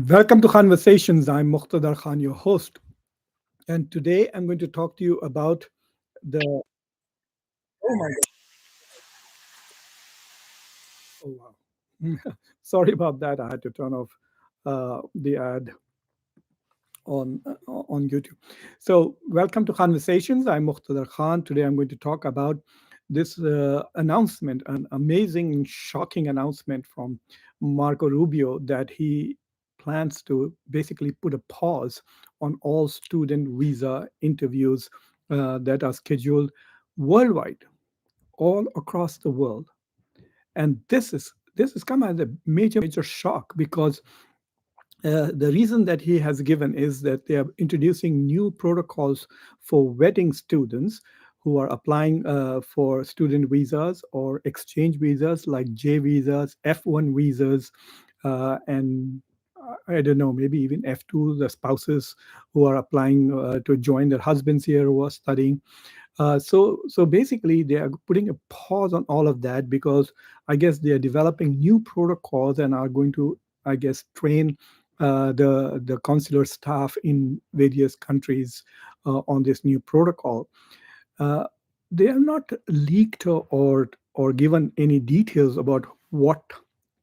Welcome to Conversations. I'm Muqtedar Khan, your host. And today I'm going to talk to you about the. Oh my God. Oh, wow. Sorry about that. I had to turn off the ad on YouTube. So, welcome to Conversations. I'm Muqtedar Khan. Today I'm going to talk about this announcement, an amazing and shocking announcement from Marco Rubio that he plans to basically put a pause on all student visa interviews that are scheduled worldwide, all across the world. And this has come as a major shock because the reason that he has given is that they are introducing new protocols for wedding students who are applying for student visas or exchange visas like J visas, F1 visas, and I don't know, maybe even F2, the spouses who are applying to join their husbands here who are studying. So basically, they are putting a pause on all of that because I guess they are developing new protocols and are going to, I guess, train the consular staff in various countries on this new protocol. Uh, they are not leaked or given any details about what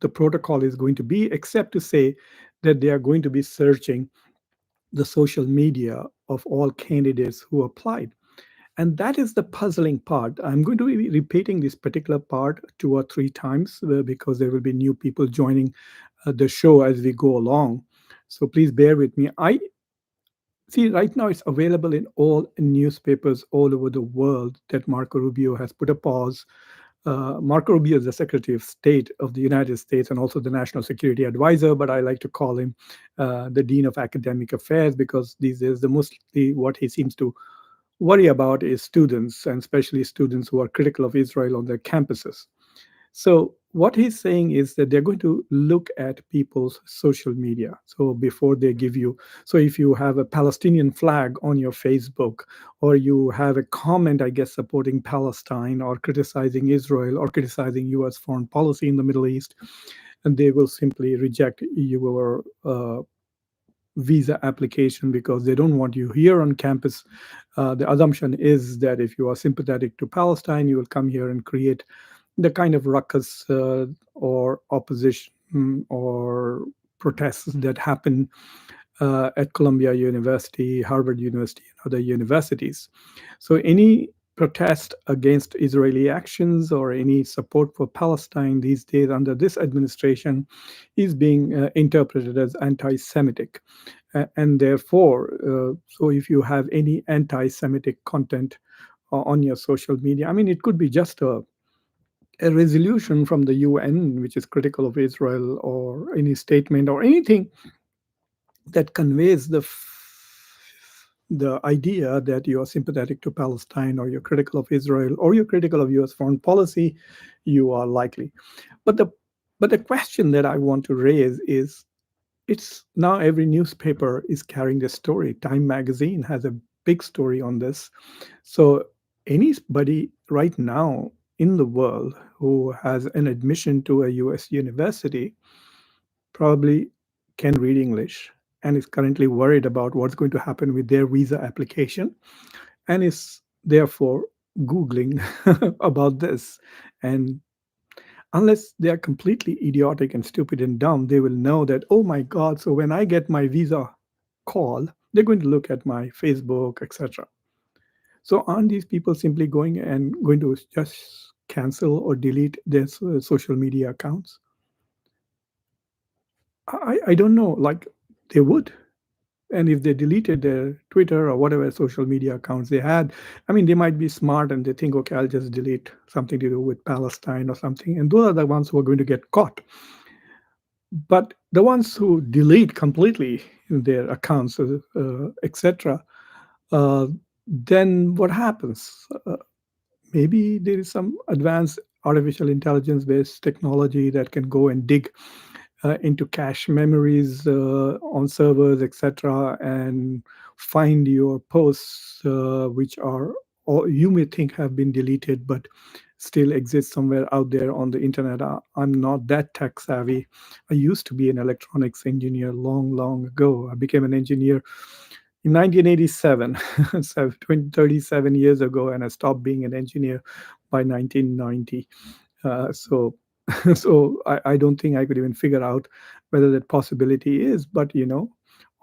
the protocol is going to be, except to say that they are going to be searching the social media of all candidates who applied. And that is the puzzling part. I'm going to be repeating this particular part 2 or 3 times because there will be new people joining the show as we go along. So please bear with me. I see right now it's available in all newspapers all over the world that Marco Rubio has put a pause. Marco Rubio is the Secretary of State of the United States and also the National Security Advisor, but I like to call him the Dean of Academic Affairs because these days the mostly what he seems to worry about is students, and especially students who are critical of Israel on their campuses. So, what he's saying is that they're going to look at people's social media. So, before they give you, so if you have a Palestinian flag on your Facebook, or you have a comment, I guess, supporting Palestine, or criticizing Israel, or criticizing US foreign policy in the Middle East, and they will simply reject your visa application because they don't want you here on campus. The assumption is that if you are sympathetic to Palestine, you will come here and create the kind of ruckus or opposition or protests that happen at Columbia University, Harvard University, and other universities. So, any protest against Israeli actions or any support for Palestine these days under this administration is being interpreted as anti Semitic. And therefore, so if you have any anti Semitic content on your social media, I mean, it could be just a resolution from the UN, which is critical of Israel, or any statement or anything that conveys the idea that you are sympathetic to Palestine or you're critical of Israel or you're critical of US foreign policy, you are likely. But the question that I want to raise is it's now every newspaper is carrying this story. Time magazine has a big story on this. So anybody right now in the world who has an admission to a US university probably can read English and is currently worried about what's going to happen with their visa application and is therefore Googling about this. And unless they are completely idiotic and stupid and dumb, they will know that, oh my God, so when I get my visa call, they're going to look at my Facebook, etc. So aren't these people simply going to just cancel or delete their social media accounts? I don't know. Like they would. And if they deleted their Twitter or whatever social media accounts they had, I mean, they might be smart and they think, okay, I'll just delete something to do with Palestine or something. And those are the ones who are going to get caught. But the ones who delete completely their accounts, etc., uh, then what happens? Maybe there is some advanced artificial intelligence based technology that can go and dig into cache memories on servers, etc., and find your posts which are or you may think have been deleted, but still exists somewhere out there on the internet. I'm not that tech savvy. I used to be an electronics engineer long, long ago. I became an engineer in 1987, so 20, 37 years ago, and I stopped being an engineer by 1990. So, so I don't think I could even figure out whether that possibility is. But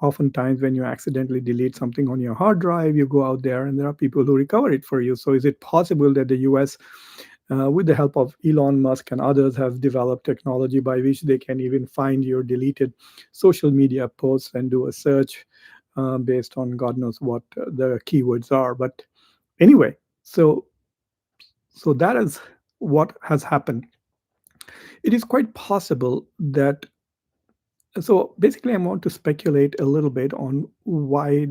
oftentimes when you accidentally delete something on your hard drive, you go out there and there are people who recover it for you. So, is it possible that the U.S., with the help of Elon Musk and others, have developed technology by which they can even find your deleted social media posts and do a search based on God knows what the keywords are? But anyway, so that is what has happened. It is quite possible that, so basically I want to speculate a little bit on why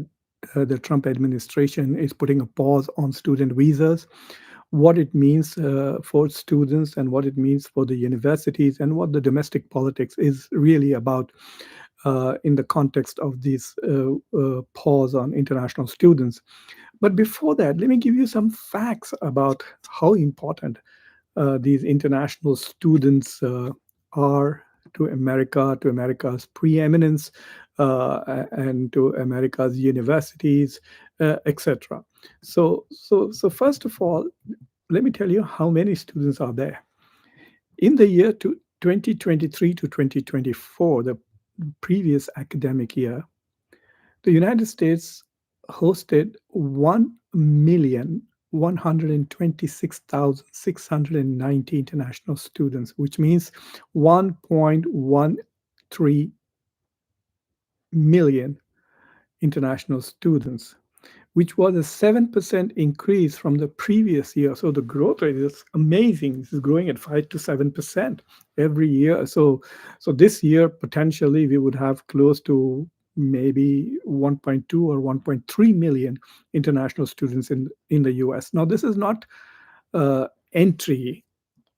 the Trump administration is putting a pause on student visas, what it means for students and what it means for the universities, and what the domestic politics is really about in the context of this pause on international students. But before that, let me give you some facts about how important these international students are to America's preeminence, and to America's universities, etc. So first of all, let me tell you how many students are there. In the year 2023 to 2024, the previous academic year, the United States hosted 1,126,690 international students, which means 1.13 million international students, which was a 7% increase from the previous year. So the growth rate is amazing. This is growing at 5 to 7% every year. So this year, potentially, we would have close to maybe 1.2 or 1.3 million international students in the US. Now, this is not entry.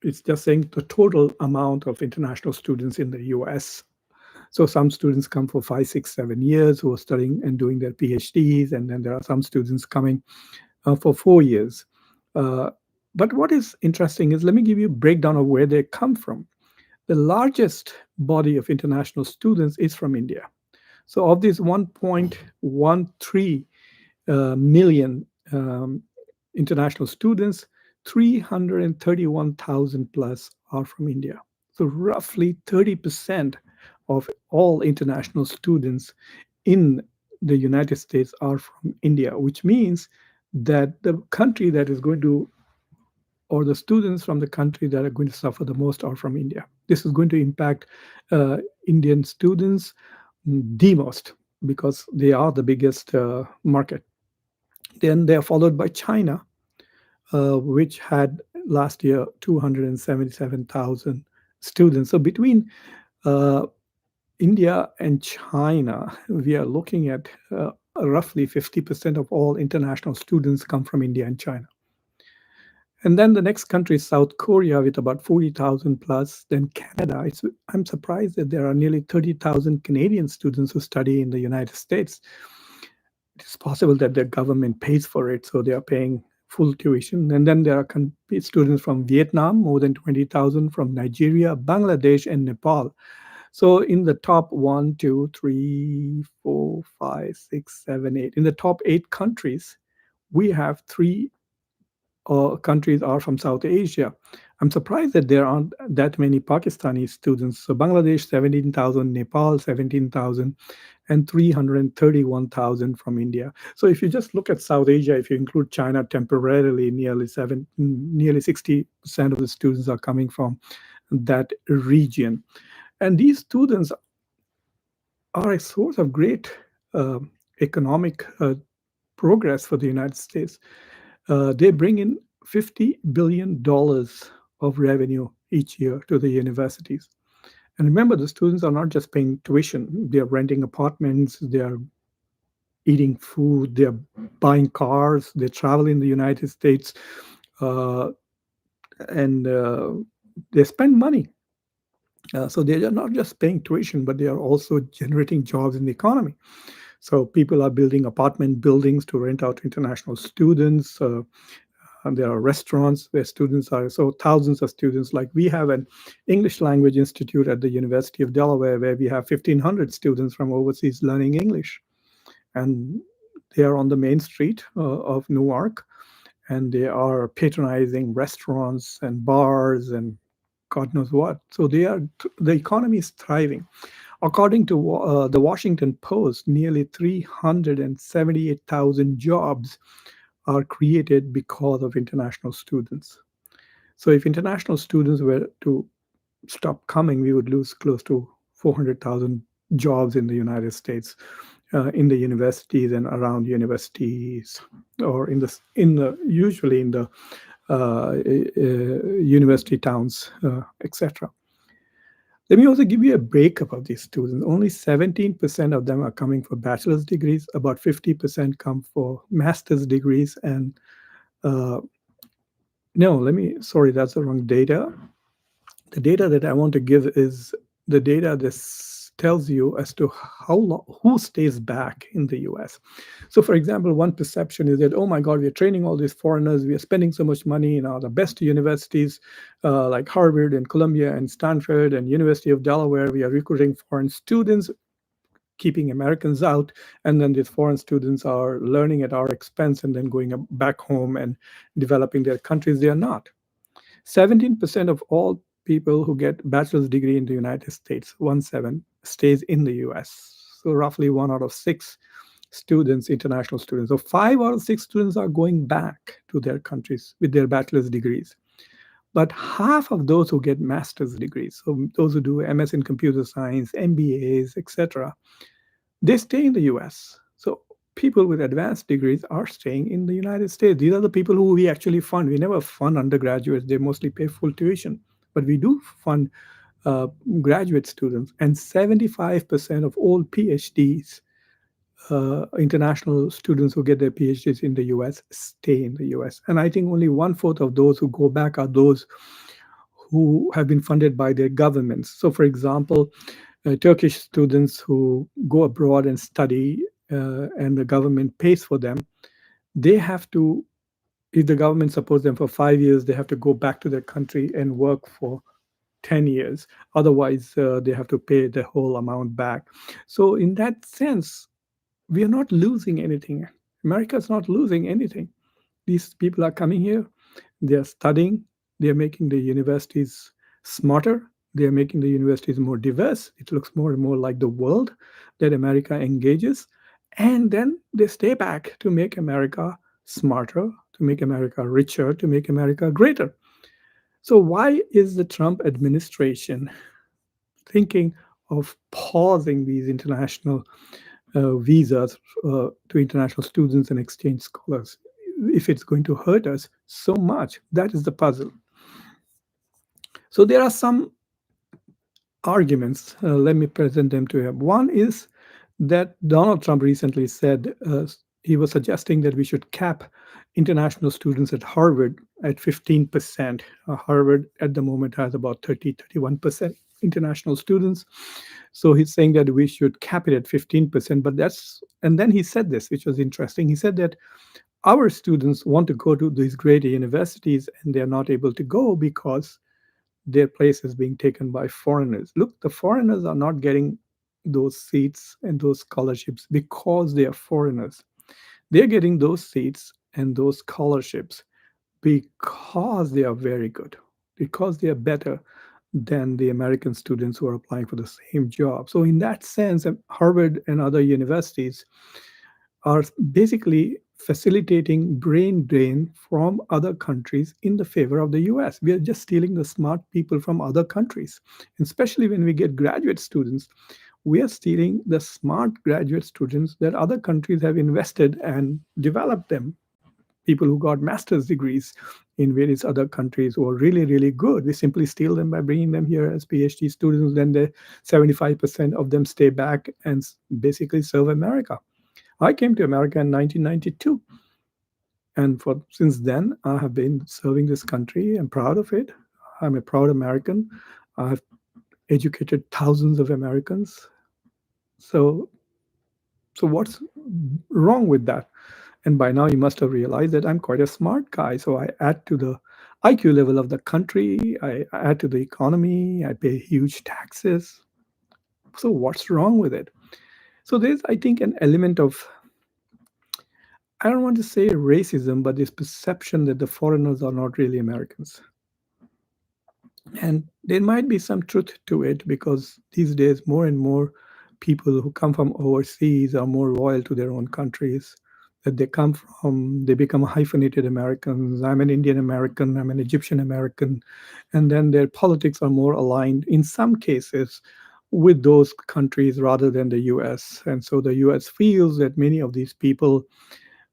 It's just saying the total amount of international students in the US. So some students come for 5, 6, 7 years who are studying and doing their PhDs, and then there are some students coming for 4 years. Uh, but what is interesting is, let me give you a breakdown of where they come from. The largest body of international students is from India. So of these 1.13 million international students, 331,000 plus are from India. So roughly 30% of all international students in the United States are from India, which means that the country that is going to, or the students from the country that are going to suffer the most are from India. This is going to impact Indian students the most because they are the biggest market. Then they are followed by China, which had last year 277,000 students. So between uh, India and China, we are looking at roughly 50% of all international students come from India and China. And then the next country is South Korea with about 40,000 plus. Then Canada. I'm surprised that there are nearly 30,000 Canadian students who study in the United States. It's possible that the government pays for it, so they are paying full tuition. And then there are students from Vietnam, more than 20,000, from Nigeria, Bangladesh, and Nepal. So in the top one, two, three, four, five, six, seven, eight, in the top 8 countries, we have three countries are from South Asia. I'm surprised that there aren't that many Pakistani students. So Bangladesh, 17,000, Nepal, 17,000, and 331,000 from India. So if you just look at South Asia, if you include China temporarily, nearly 60% of the students are coming from that region. And these students are a source of great economic progress for the United States. They bring in $50 billion of revenue each year to the universities. And remember, the students are not just paying tuition, they are renting apartments, they are eating food, they are buying cars, they travel in the United States, uh, and they spend money. So they are not just paying tuition, but they are also generating jobs in the economy. So people are building apartment buildings to rent out to international students. There are restaurants where students are, so thousands of students. Like we have an English language institute at the University of Delaware where we have 1,500 students from overseas learning English. And they are on the main street of Newark, and they are patronizing restaurants and bars and God knows what. So the economy is thriving. According to the Washington Post, nearly 378,000 jobs are created because of international students. So if international students were to stop coming, we would lose close to 400,000 jobs in the United States, in the universities and around universities, or in the usually in the university towns, etc. Let me also give you a breakup of these students. Only 17% of them are coming for bachelor's degrees, about 50% come for master's degrees, and uh, no, sorry, that's the wrong data. The data that I want to give is the data this tells you as to how long, who stays back in the US. So, for example, one perception is that, oh my God, we are training all these foreigners, we are spending so much money in the best universities like Harvard and Columbia and Stanford and University of Delaware. We are recruiting foreign students, keeping Americans out, and then these foreign students are learning at our expense and then going back home and developing their countries. They are not. 17% of all people who get bachelor's degree in the United States, 1/7, stays in the US. So roughly 1 out of 6 students, international students. So 5 out of 6 students are going back to their countries with their bachelor's degrees. But half of those who get master's degrees, so those who do MS in computer science, MBAs, etc., they stay in the US. So people with advanced degrees are staying in the United States. These are the people who we actually fund. We never fund undergraduates, they mostly pay full tuition. But we do fund uh, graduate students, and 75% of all PhDs, international students who get their PhDs in the US, stay in the US. And I think only 1/4 of those who go back are those who have been funded by their governments. So, for example, Turkish students who go abroad and study, and the government pays for them, they have to, if the government supports them for 5 years, they have to go back to their country and work for 10 years. Otherwise, they have to pay the whole amount back. So, in that sense, we are not losing anything. America is not losing anything. These people are coming here, they are studying, they are making the universities smarter, they are making the universities more diverse. It looks more and more like the world that America engages. And then they stay back to make America smarter, to make America richer, to make America greater. So, why is the Trump administration thinking of pausing these international visas to international students and exchange scholars if it's going to hurt us so much? That is the puzzle. So there are some arguments. Let me present them to you. One is that Donald Trump recently said, he was suggesting that we should cap international students at Harvard at 15%. Harvard at the moment has about 31% international students. So he's saying that we should cap it at 15%. And then he said this, which was interesting. He said that our students want to go to these great universities and they're not able to go because their place is being taken by foreigners. Look, the foreigners are not getting those seats and those scholarships because they are foreigners. They're getting those seats and those scholarships because they are very good, because they are better than the American students who are applying for the same job. So, in that sense, Harvard and other universities are basically facilitating brain drain from other countries in the favor of the US. We are just stealing the smart people from other countries. And especially when we get graduate students, we are stealing the smart graduate students that other countries have invested and developed them. People who got master's degrees in various other countries who are really, really good. We simply steal them by bringing them here as PhD students. Then the 75% of them stay back and basically serve America. I came to America in 1992, and since then I have been serving this country. I'm proud of it. I'm a proud American. I've educated thousands of Americans. So what's wrong with that? And by now, you must have realized that I'm quite a smart guy. So I add to the IQ level of the country, I add to the economy, I pay huge taxes. So what's wrong with it? So there's, I think, an element of, I don't want to say racism, but this perception that the foreigners are not really Americans. And there might be some truth to it because these days, more and more people who come from overseas are more loyal to their own countries. That they come from, they become hyphenated Americans. I'm an Indian American, I'm an Egyptian American. And then their politics are more aligned in some cases with those countries rather than the US. And so the US feels that many of these people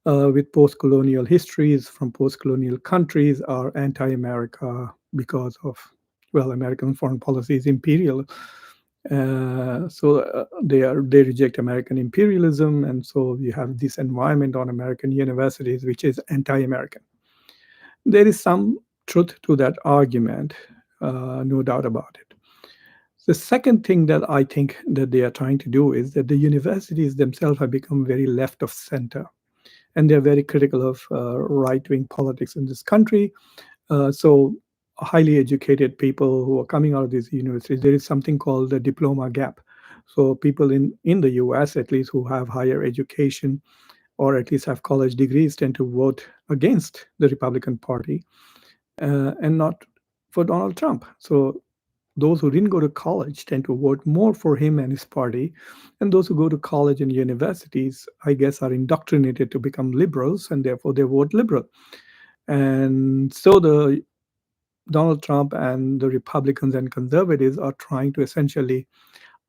with post colonial histories from post colonial countries are anti America because of, well, American foreign policy is imperial. They reject American imperialism, and so you have this environment on American universities which is anti-American. There is some truth to that argument, no doubt about it. The second thing that I think that they are trying to do is that the universities themselves have become very left of center, and they're very critical of right-wing politics in this country. So highly educated people who are coming out of these universities, there is something called the diploma gap. So people in the US, at least, who have higher education or at least have college degrees tend to vote against the Republican Party and not for Donald Trump. So those who didn't go to college tend to vote more for him and his party. And those who go to college and universities, I guess, are indoctrinated to become liberals and therefore they vote liberal. And so the Donald Trump and the Republicans and conservatives are trying to essentially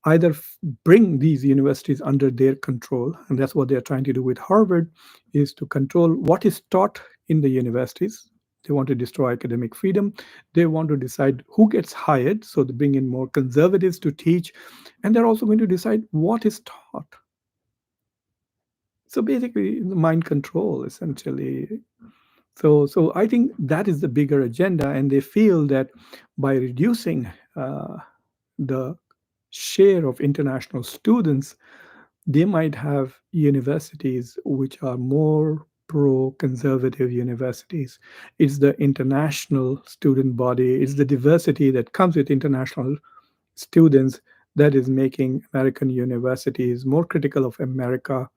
either bring these universities under their control, and that's what they're trying to do with Harvard, is to control what is taught in the universities. They want to destroy academic freedom. They want to decide who gets hired, so they bring in more conservatives to teach, and they're also going to decide what is taught. So basically, the mind control, essentially. So I think that is the bigger agenda, and they feel that by reducing the share of international students, they might have universities which are more pro conservative universities. It's the international student body, it's the diversity that comes with international students that is making American universities more critical of America.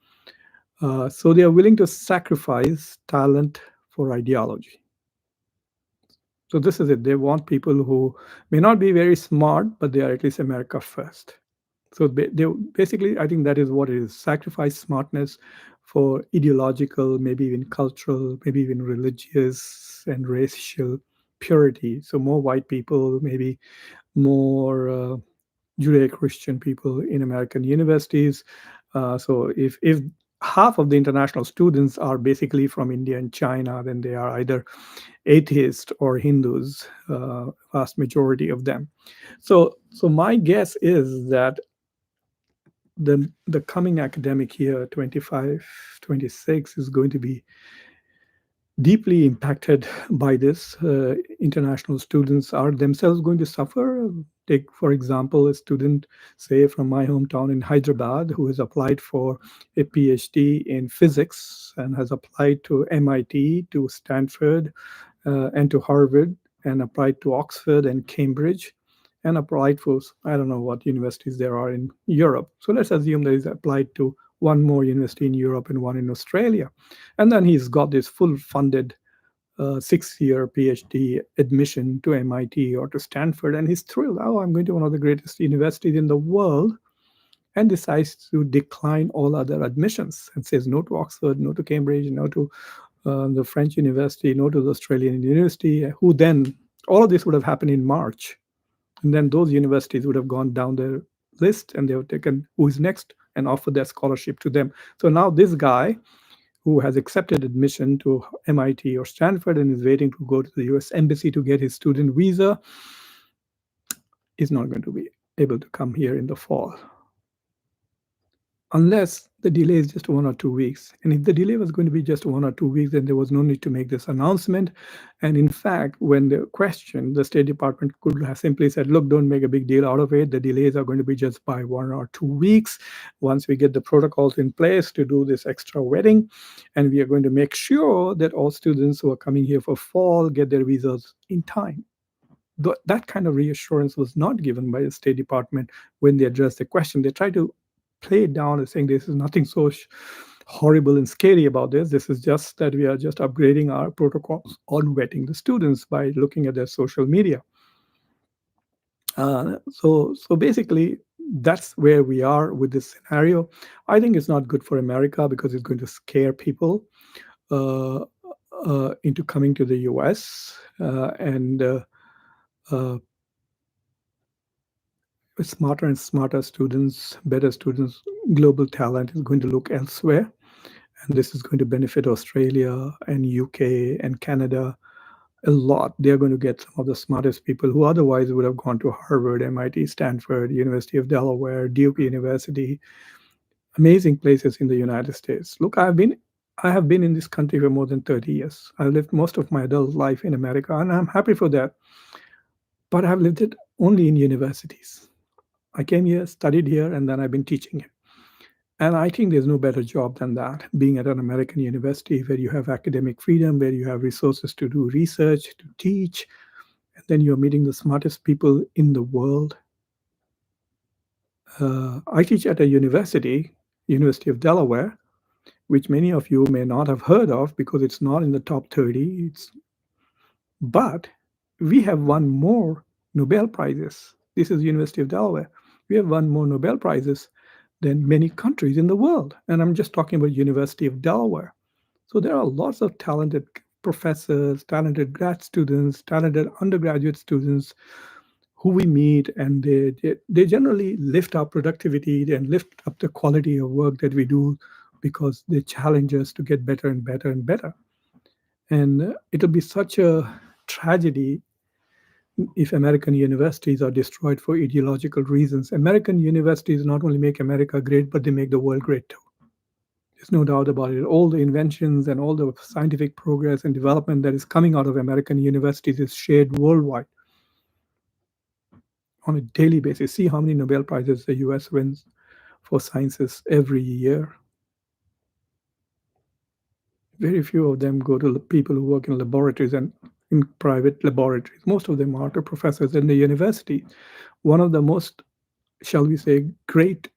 So they are willing to sacrifice talent for ideology. So this is it. They want people who may not be very smart, but they are at least America first. So they basically, I think that is what it is: sacrifice smartness for ideological, maybe even cultural, maybe even religious and racial purity. So more white people, maybe more Judeo-Christian people in American universities. So if half of the international students are basically from India and China, then they are either atheists or Hindus, vast majority of them. So my guess is that the coming academic year 25, 26 is going to be deeply impacted by this. International students are themselves going to suffer. Take, for example, a student, say, from my hometown in Hyderabad, who has applied for a PhD in physics and has applied to MIT, to Stanford, and to Harvard, and applied to Oxford and Cambridge, and applied for, I don't know what universities there are in Europe. So let's assume that he's applied to one more university in Europe and one in Australia. And then he's got this full funded 6 year PhD admission to MIT or to Stanford. And he's thrilled. Oh, I'm going to one of the greatest universities in the world. And decides to decline all other admissions and says no to Oxford, no to Cambridge, no to the French university, no to the Australian university, who then, all of this would have happened in March. And then those universities would have gone down their list and they have taken who is next and offered their scholarship to them. So now this guy who has accepted admission to MIT or Stanford and is waiting to go to the US embassy to get his student visa is not going to be able to come here in the fall. unless the delay is just 1 or 2 weeks. And if the delay was going to be just 1 or 2 weeks, then there was no need to make this announcement. And in fact, when the question, the State Department could have simply said, look, don't make a big deal out of it. The delays are going to be just by 1 or 2 weeks. Once we get the protocols in place to do this extra wedding, and we are going to make sure that all students who are coming here for fall get their visas in time. That kind of reassurance was not given by the State Department when they addressed the question. They tried to play it down as saying this is nothing so horrible and scary about this. This is just that we are just upgrading our protocols on vetting the students by looking at their social media. So basically, that's where we are with this scenario. I think it's not good for America because it's going to scare people uh, into coming to the US. And uh, smarter and smarter students, better students, global talent is going to look elsewhere. And this is going to benefit Australia and UK and Canada a lot. They're going to get some of the smartest people who otherwise would have gone to Harvard, MIT, Stanford, University of Delaware, Duke University, amazing places in the United States. Look, I have been in this country for more than 30 years. I've lived most of my adult life in America, and I'm happy for that. But I've lived it only in universities. I came here, studied here, and then I've been teaching here. And I think there's no better job than that, being at an American university where you have academic freedom, where you have resources to do research, to teach, and then you're meeting the smartest people in the world. I teach at a university, University of Delaware, which many of you may not have heard of because it's not in the top 30. But we have won more Nobel Prizes. This is University of Delaware. We have won more Nobel Prizes than many countries in the world. And I'm just talking about University of Delaware. So there are lots of talented professors, talented grad students, talented undergraduate students who we meet, and they generally lift our productivity and lift up the quality of work that we do because they challenge us to get better and better and better. And it'll be such a tragedy if American universities are destroyed for ideological reasons. American universities not only make America great, but they make the world great too. There's no doubt about it. All the inventions and all the scientific progress and development that is coming out of American universities is shared worldwide on a daily basis. See how many Nobel Prizes the US wins for sciences every year. Very few of them go to people who work in laboratories and in private laboratories. Most of them are to professors in the university. One of the most, shall we say, great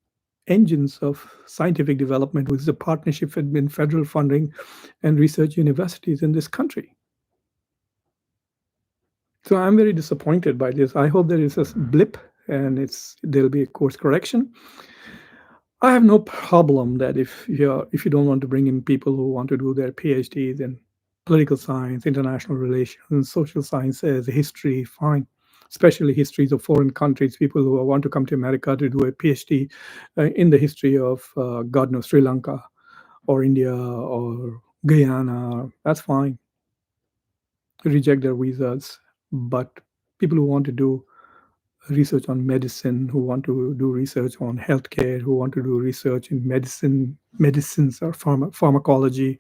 engines of scientific development was the partnership between federal funding and research universities in this country. So I'm very disappointed by this. I hope there is a blip and there'll be a course correction. I have no problem that if you don't want to bring in people who want to do their PhDs in political science, international relations, social sciences, history, fine. Especially histories of foreign countries, people who want to come to America to do a PhD in the history of, God knows, Sri Lanka or India or Guyana. That's fine. Reject their visas. But people who want to do research on medicine, who want to do research on healthcare, who want to do research in medicines or pharmacology,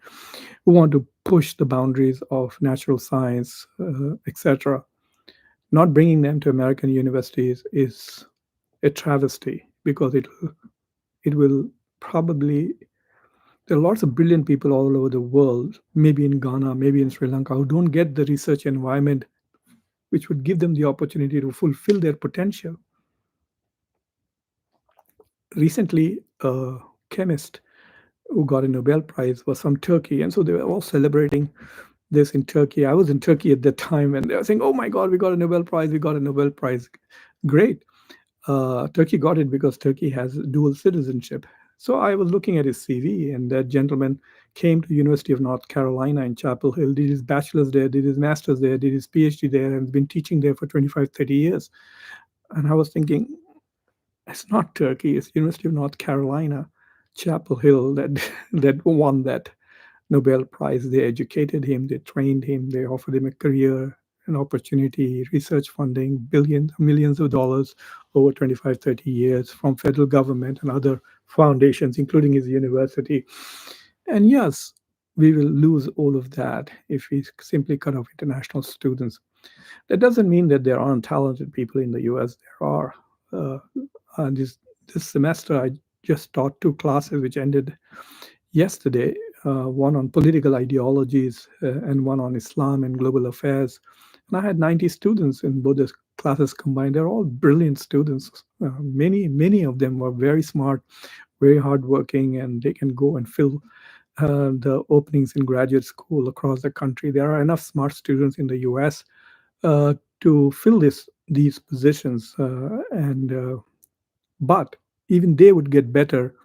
who want to push the boundaries of natural science, etc. Not bringing them to American universities is a travesty because it will probably there are lots of brilliant people all over the world, maybe in Ghana, maybe in Sri Lanka, who don't get the research environment which would give them the opportunity to fulfill their potential. Recently, a chemist who got a Nobel Prize was from Turkey, and so they were all celebrating this in Turkey. I was in Turkey at that time, and they were saying, "Oh my God, we got a Nobel Prize! We got a Nobel Prize! Great!" Turkey got it because Turkey has dual citizenship. So I was looking at his CV, and that gentleman came to University of North Carolina in Chapel Hill, did his bachelor's there, did his master's there, did his PhD there, and been teaching there for 25, 30 years. And I was thinking, it's not Turkey, it's University of North Carolina, Chapel Hill that that won that Nobel Prize. They educated him, they trained him, they offered him a career, an opportunity, research funding, billions, millions of dollars over 25, 30 years from federal government and other foundations, including his university. And yes, we will lose all of that if we simply cut off international students. That doesn't mean that there aren't talented people in the US. There are. Uh, this semester, I just taught two classes which ended yesterday, one on political ideologies and one on Islam and global affairs. And I had 90 students in both the classes combined. They're all brilliant students. Many of them were very smart, very hardworking, and they can go and fill the openings in graduate school across the country. There are enough smart students in the US uh, to fill these positions, and but even they would get better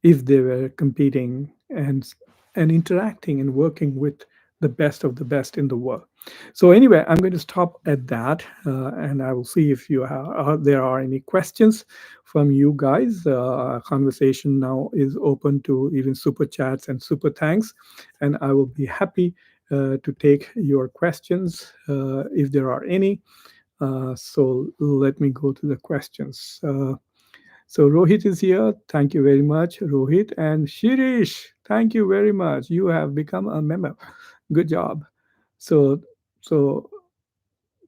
if they were competing and interacting and working with the best of the best in the world. So anyway, I'm going to stop at that, and I will see if there are any questions from you guys. Conversation now is open to even super chats and super thanks, and I will be happy to take your questions if there are any. So let me go to the questions. So Rohit is here. Thank you very much, Rohit. And Shirish, thank you very much. You have become a member. Good job. So, so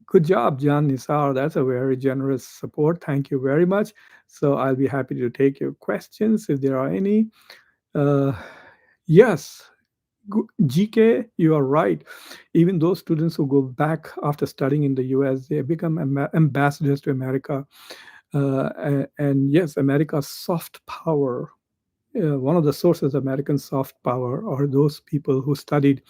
good job, John Nisar. That's a very generous support. Thank you very much. So I'll be happy to take your questions if there are any. Uh, yes, GK, you are right. Even those students who go back after studying in the US, they become ambassadors to America. And yes, America's soft power, one of the sources of American soft power are those people who studied.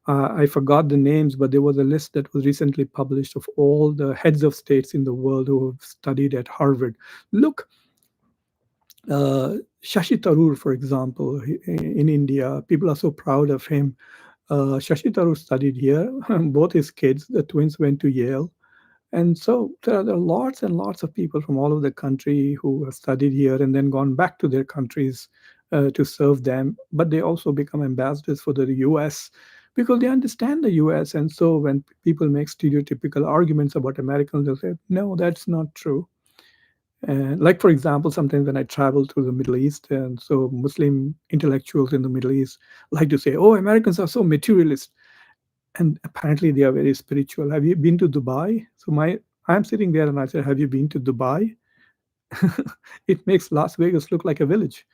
I forgot the names, but there was a list that was recently published of all the heads of states in the world who have studied at Harvard. Look, uh, Shashi Tharoor, for example, in India, people are so proud of him. Shashi Tharoor studied here. Both his kids, the twins, went to Yale. And so there are lots and lots of people from all over the country who have studied here and then gone back to their countries to serve them. But they also become ambassadors for the US because they understand the US. And so when people make stereotypical arguments about Americans, they'll say, no, that's not true. And like, for example, sometimes when I travel to the Middle East, and so Muslim intellectuals in the Middle East like to say, oh, Americans are so materialist, and apparently they are very spiritual. Have you been to Dubai? So I'm sitting there and I said, have you been to Dubai? It makes Las Vegas look like a village.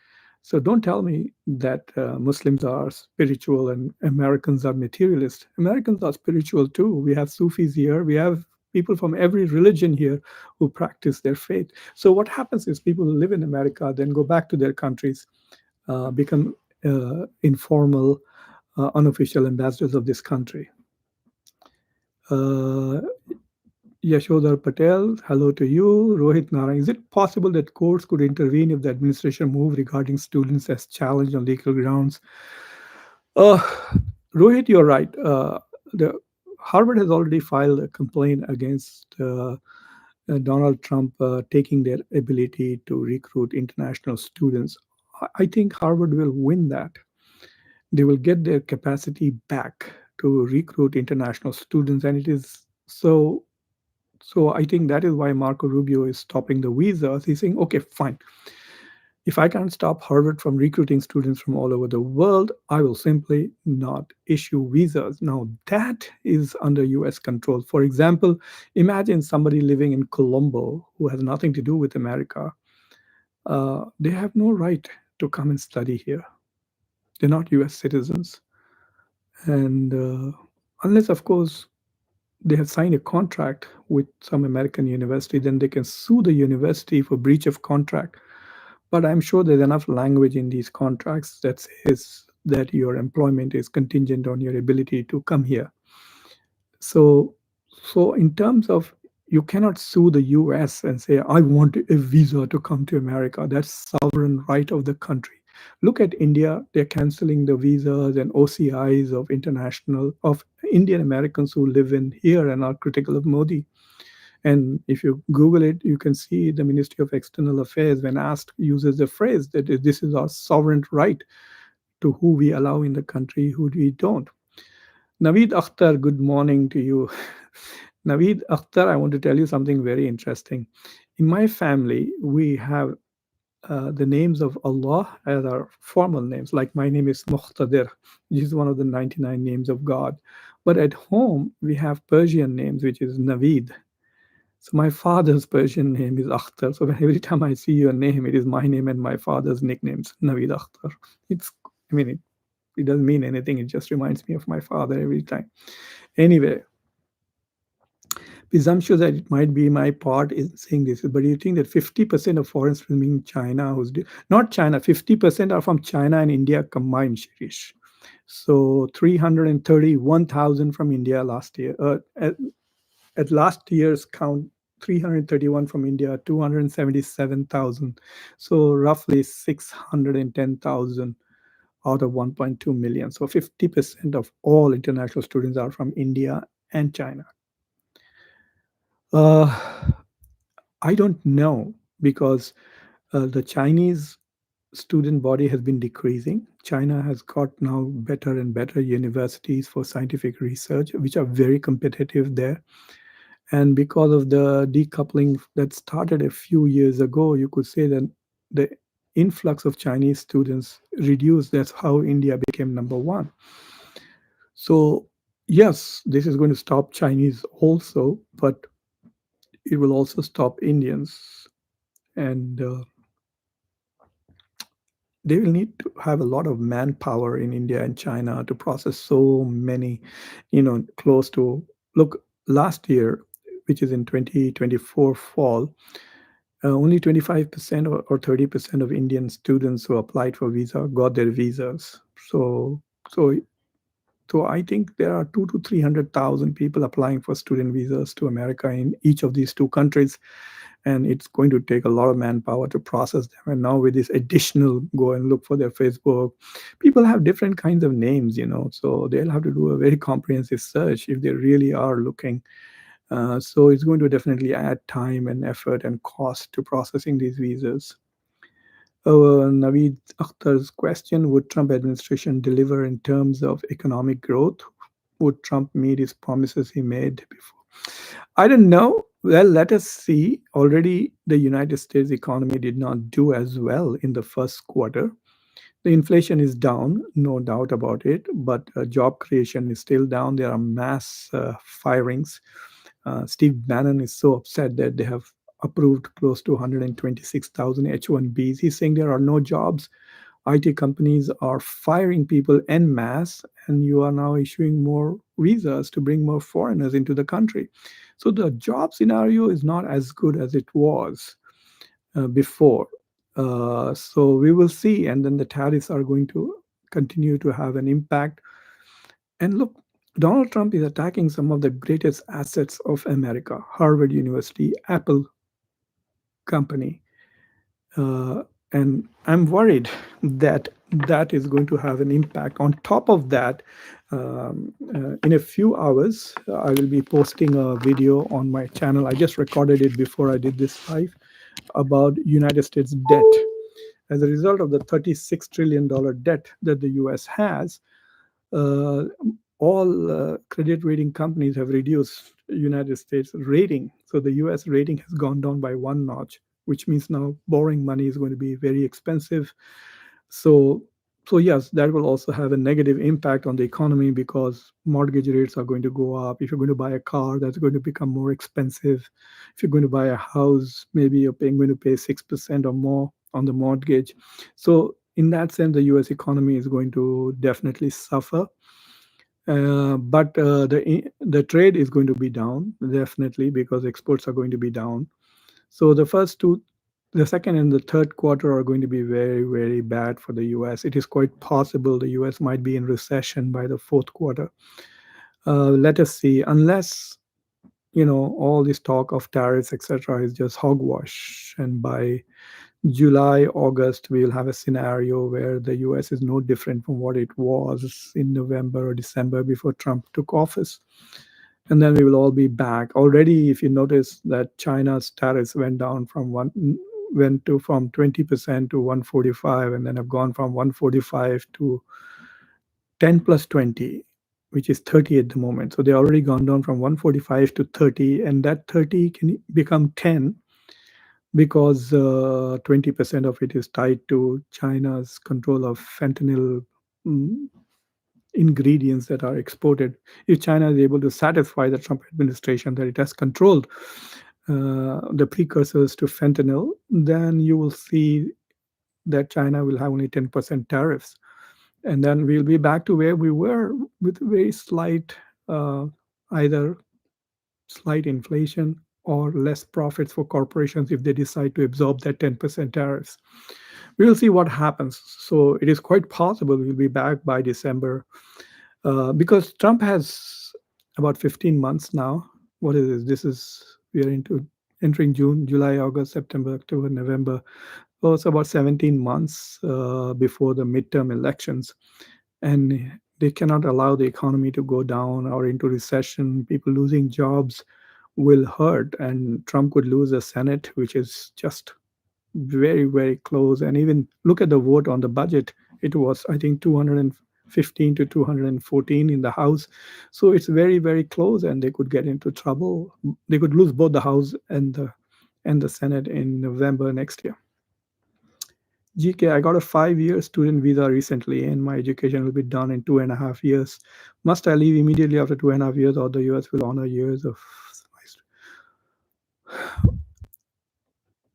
So don't tell me that Muslims are spiritual and Americans are materialist. Americans are spiritual too. We have Sufis here. We have people from every religion here who practice their faith. So what happens is people who live in America then go back to their countries, become informal, unofficial ambassadors of this country. Uh, Yashodhar Patel, hello to you. Rohit Narang, is it possible that courts could intervene if the administration move regarding students as challenged on legal grounds? Uh, Rohit, you're right. The Harvard has already filed a complaint against Donald Trump taking their ability to recruit international students. I think Harvard will win that. They will get their capacity back to recruit international students, and it is so. So I think that is why Marco Rubio is stopping the visas. He's saying, okay, fine. If I can't stop Harvard from recruiting students from all over the world, I will simply not issue visas. Now, that is under US control. For example, imagine somebody living in Colombo who has nothing to do with America. They have no right to come and study here. They're not US citizens. And unless, of course, they have signed a contract with some American university, then they can sue the university for breach of contract. But I'm sure there's enough language in these contracts that says that your employment is contingent on your ability to come here. So, so in terms of you cannot sue the US and say, I want a visa to come to America. That's sovereign right of the country. Look at India, they're canceling the visas and OCIs of international of Indian Americans who live in here and are critical of Modi. And if you Google it, you can see the Ministry of External Affairs, when asked, uses the phrase that this is our sovereign right to who we allow in the country, who we don't. Naveed Akhtar, good morning to you. Naveed Akhtar, I want to tell you something very interesting. In my family, we have the names of Allah as our formal names. Like my name is Muqtedar, which is one of the 99 names of God. But at home, we have Persian names, which is Naveed. So my father's Persian name is Akhtar. So every time I see your name, it is my name and my father's nicknames, Naveed Akhtar. It's, I mean, it doesn't mean anything. It just reminds me of my father every time. Anyway, presumption that it might be my part in saying this, but do you think that 50% of foreign students in China, not China, 50% are from China and India combined, Shirish. So 331,000 from India last year. At last year's count, 331 from India, 277,000. So roughly 610,000 out of 1.2 million. So 50% of all international students are from India and China. Uh, I don't know because the Chinese student body has been decreasing. China has got now better and better universities for scientific research, which are very competitive there. And because of the decoupling that started a few years ago, you could say that the influx of Chinese students reduced. That's how India became number one. So, yes, this is going to stop Chinese also, but it will also stop Indians. And they will need to have a lot of manpower in India and China to process so many, close to, look, last year, which is in 2024 fall, only 25% or 30% of Indian students who applied for visa got their visas. So, so I think there are 2 to 300,000 people applying for student visas to America in each of these two countries, and it's going to take a lot of manpower to process them. And now with this additional, go and look for their Facebook, people have different kinds of names, so they'll have to do a very comprehensive search if they really are looking. So it's going to definitely add time and effort and cost to processing these visas. Naveed Akhtar's question: would Trump administration deliver in terms of economic growth? Would Trump meet his promises he made before? I don't know. Well, let us see. Already, the United States economy did not do as well in the first quarter. The inflation is down, no doubt about it, but job creation is still down. There are mass firings. Steve Bannon is so upset that they have approved close to 126,000 H-1Bs. He's saying there are no jobs. IT companies are firing people en masse, and you are now issuing more visas to bring more foreigners into the country. So the job scenario is not as good as it was before. So we will see, and then the tariffs are going to continue to have an impact. And look, Donald Trump is attacking some of the greatest assets of America: Harvard University, Apple company. Uh, and I'm worried that that is going to have an impact. On top of that, in a few hours, I will be posting a video on my channel. I just recorded it before I did this live about United States debt. As a result of the $36 trillion debt that the US has, uh, all credit rating companies have reduced United States rating. So the US rating has gone down by one notch, which means now borrowing money is going to be very expensive. So, so yes, that will also have a negative impact on the economy because mortgage rates are going to go up. If you're going to buy a car, that's going to become more expensive. If you're going to buy a house, maybe going to pay 6% or more on the mortgage. So in that sense, the US economy is going to definitely suffer. But the trade is going to be down definitely because exports are going to be down. So the second and the third quarter are going to be very, very bad for the US. It is quite possible the US might be in recession by the fourth quarter. Let us see. Unless all this talk of tariffs, etc., is just hogwash, and by July, August, we'll have a scenario where the US is no different from what it was in November or December before Trump took office. And then we will all be back. Already, if you notice that China's tariffs went to from 20% to 145, and then have gone from 145 to 10 plus 20, which is 30 at the moment. So they already gone down from 145 to 30, and that 30 can become 10 because 20% of it is tied to China's control of fentanyl mm, ingredients that are exported. If China is able to satisfy the Trump administration that it has controlled the precursors to fentanyl, then you will see that China will have only 10% tariffs. And then we'll be back to where we were with very slight, uh, either slight inflation or less profits for corporations if they decide to absorb that 10% tariffs. We will see what happens. So it is quite possible we'll be back by December because Trump has about 15 months now. What is this? This is, we are into entering June, July, August, September, October, November. So it's about 17 months before the midterm elections. And they cannot allow the economy to go down or into recession. People losing jobs will hurt, and Trump could lose the Senate, which is just very, very close. And even look at the vote on the budget. It was, I think, 215 to 214 in the House. So it's very, very close, and they could get into trouble. They could lose both the House and the Senate in November next year. GK, I got a 5 year student visa recently, and my education will be done in 2.5 years. Must I leave immediately after 2.5 years, or the US will honor years of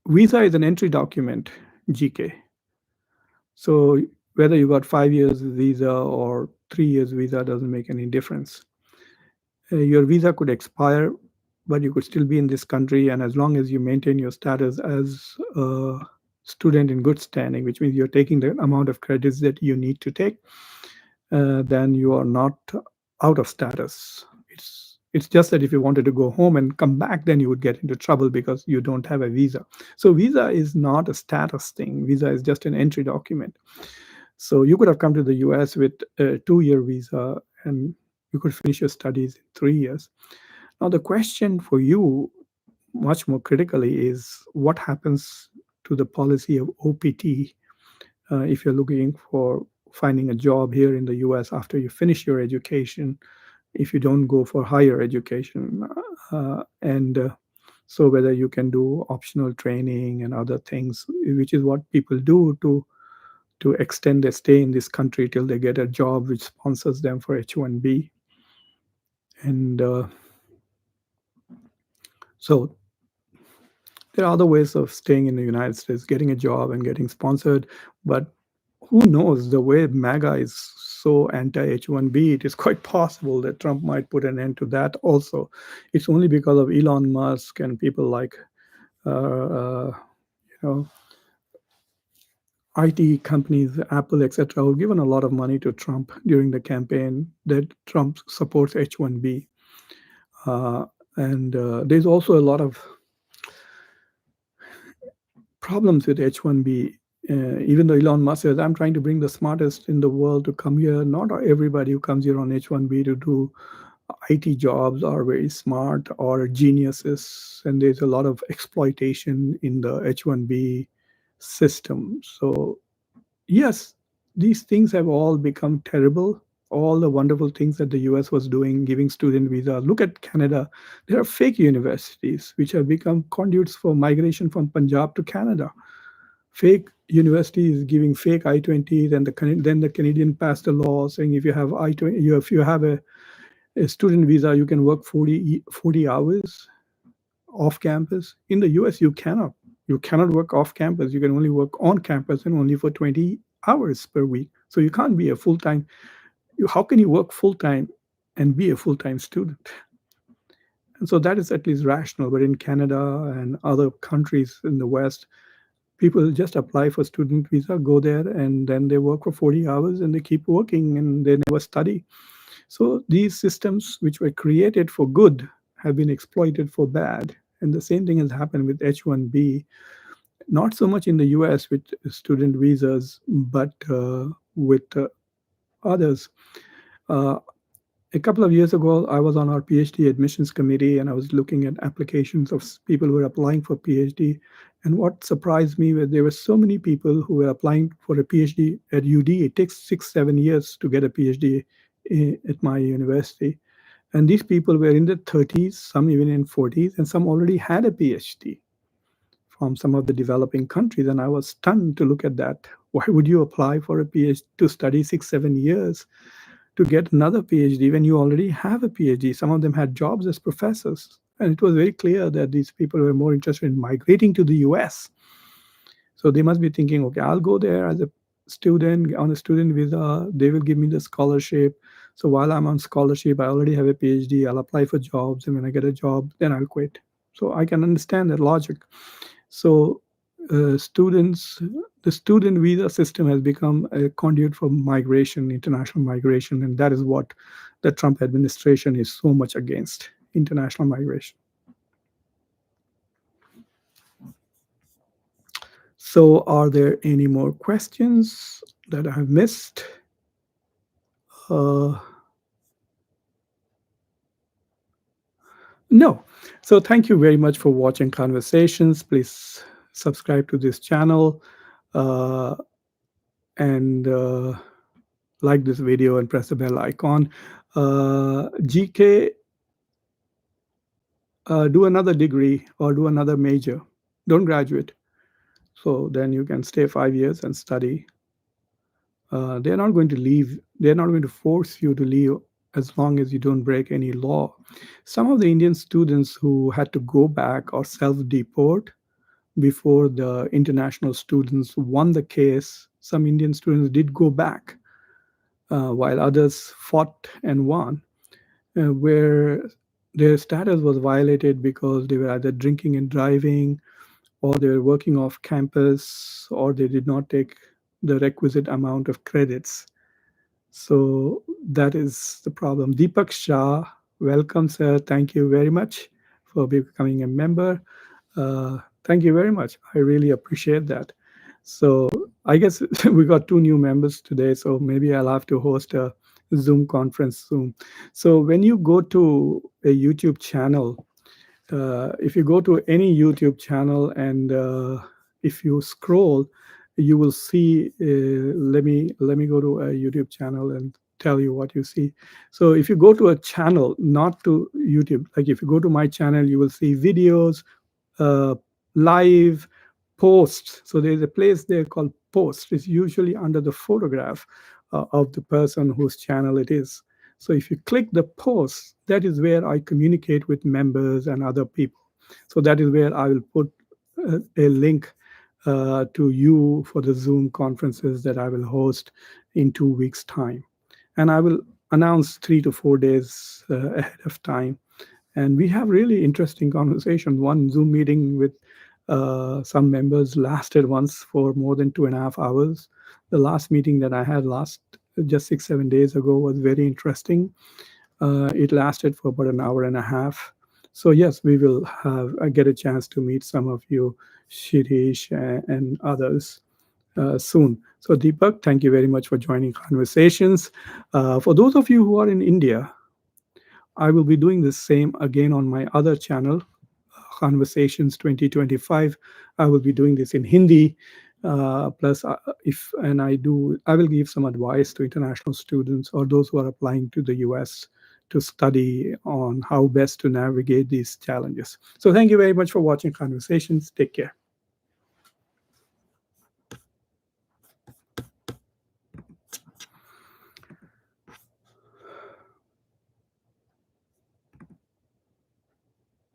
visa is an entry document, GK. So whether you got 5 years visa or 3 years visa doesn't make any difference. Your visa could expire, but you could still be in this country, and as long as you maintain your status as a student in good standing, which means you're taking the amount of credits that you need to take, then you are not out of status. It's just that if you wanted to go home and come back, then you would get into trouble because you don't have a visa. So visa is not a status thing. Visa is just an entry document. So you could have come to the US with a 2 year visa and you could finish your studies in 3 years. Now, the question for you, much more critically, is what happens to the policy of OPT if you're looking for finding a job here in the US after you finish your education, if you don't go for higher education. And so, whether you can do optional training and other things, which is what people do to extend their stay in this country till they get a job which sponsors them for H-1B. And so there are other ways of staying in the United States, getting a job and getting sponsored. But who knows, the way MAGA is so anti H-1B, it is quite possible that Trump might put an end to that also. It's only because of Elon Musk and people like, you know, IT companies, Apple, etc., who've given a lot of money to Trump during the campaign that Trump supports H-1B. And there's also a lot of problems with H-1B. Even though Elon Musk says, I'm trying to bring the smartest in the world to come here, not everybody who comes here on H-1B to do IT jobs are very smart or geniuses. And there's a lot of exploitation in the H-1B system. So yes, these things have all become terrible. All the wonderful things that the US was doing, giving student visas. Look at Canada. There are fake universities which have become conduits for migration from Punjab to Canada. Fake universities giving fake I-20s, and then the Canadian passed a law saying if you have I-20, if you have a student visa, you can work 40 hours off campus. In the US, you cannot. You cannot work off campus. You can only work on campus and only for 20 hours per week. So you can't be a full-time. How can you work full-time and be a full-time student? And so that is at least rational. But in Canada and other countries in the West, people just apply for student visa, go there, and then they work for 40 hours and they keep working and they never study. So these systems, which were created for good, have been exploited for bad. And the same thing has happened with H-1B, not so much in the US with student visas, but with others. Uh, a couple of years ago, I was on our PhD admissions committee and I was looking at applications of people who were applying for PhD. And what surprised me was there were so many people who were applying for a PhD at UD. It takes 6-7 years to get a PhD at my university. And these people were in their 30s, some even in 40s, and some already had a PhD from some of the developing countries, and I was stunned to look at that. Why would you apply for a PhD to study 6, 7 years to get another PhD when you already have a PhD? Some of them had jobs as professors, and it was very clear that these people were more interested in migrating to the US. So they must be thinking, okay, I'll go there as a student on a student visa. They will give me the scholarship. So while I'm on scholarship, I already have a PhD. I'll apply for jobs, and when I get a job, then I'll quit. So I can understand that logic. So students, the student visa system has become a conduit for migration, international migration, and that is what the Trump administration is so much against: international migration. So, are there any more questions that I have missed? Uh, no. So, thank you very much for watching Conversations. Please subscribe to this channel uh, and like this video and press the bell icon. GK, do another degree or do another major. Don't graduate. So then you can stay 5 years and study. They're not going to leave. They're not going to force you to leave as long as you don't break any law. Some of the Indian students who had to go back or self-deport before the international students won the case, some Indian students did go back, while others fought and won, where their status was violated because they were either drinking and driving, or they were working off campus, or they did not take the requisite amount of credits. So that is the problem. Deepak Shah, welcome, sir. Thank you very much for becoming a member. Thank you very much. I really appreciate that. So I guess we got two new members today, so maybe I'll have to host a Zoom conference soon. So when you go to a YouTube channel, if you go to any YouTube channel and if you scroll, you will see. Let me go to a YouTube channel and tell you what you see. So if you go to a channel, not to YouTube, like if you go to my channel, you will see videos, uh, live posts. So there's a place there called post. It's usually under the photograph of the person whose channel it is. So if you click the post, that is where I communicate with members and other people. So that is where I will put a link to you for the Zoom conferences that I will host in 2 weeks' time. And I will announce 3 to 4 days ahead of time. And we have really interesting conversations. One Zoom meeting with some members lasted once for more than 2.5 hours. The last meeting that I had last just 6, 7 days ago was very interesting. It lasted for about an hour and a half. So yes, we will have get a chance to meet some of you, Shirish and others, soon. So Deepak, thank you very much for joining Conversations. For those of you who are in India, I will be doing the same again on my other channel, Conversations 2025. I will be doing this in Hindi. Plus, if and I do, I will give some advice to international students or those who are applying to the US to study on how best to navigate these challenges. So, thank you very much for watching Conversations. Take care.